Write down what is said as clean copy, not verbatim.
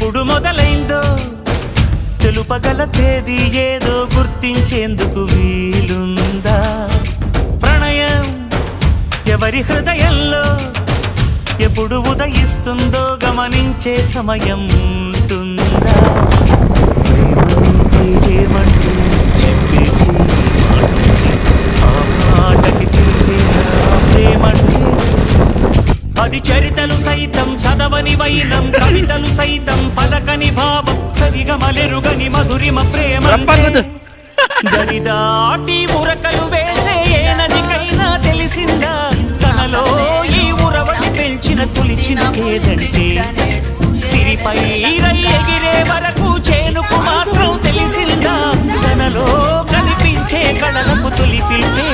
ఎప్పుడు మొదలైందో తెలుపగల తేదీ ఏదో గుర్తించేందుకు వీలుందా? ప్రణయం ఎవరి హృదయంలో ఎప్పుడు ఉదయిస్తుందో గమనించే సమయం ఉంటుందా? ఏమంటే చెప్పేసి ఆ మాటకి తెలిసేనా ప్రేమంటే? అది చరితలు సైతం చదవని వైనం, కవితలు సైతం పలకని భావం, సరిగమలెరుగని మధురిమ ప్రేమ. గది దాటి ఉరకలు వేసే ఏ నదికైనా తెలిసిందా తనలో ఈ ఉరవడి పెంచిన తులిచిన ఏదంటే? సిరిపై రై ఎగిరే వరకు చేనుకు మాత్రం తెలిసిందా తనలో కనిపించే కళలకు తొలి పిలిపే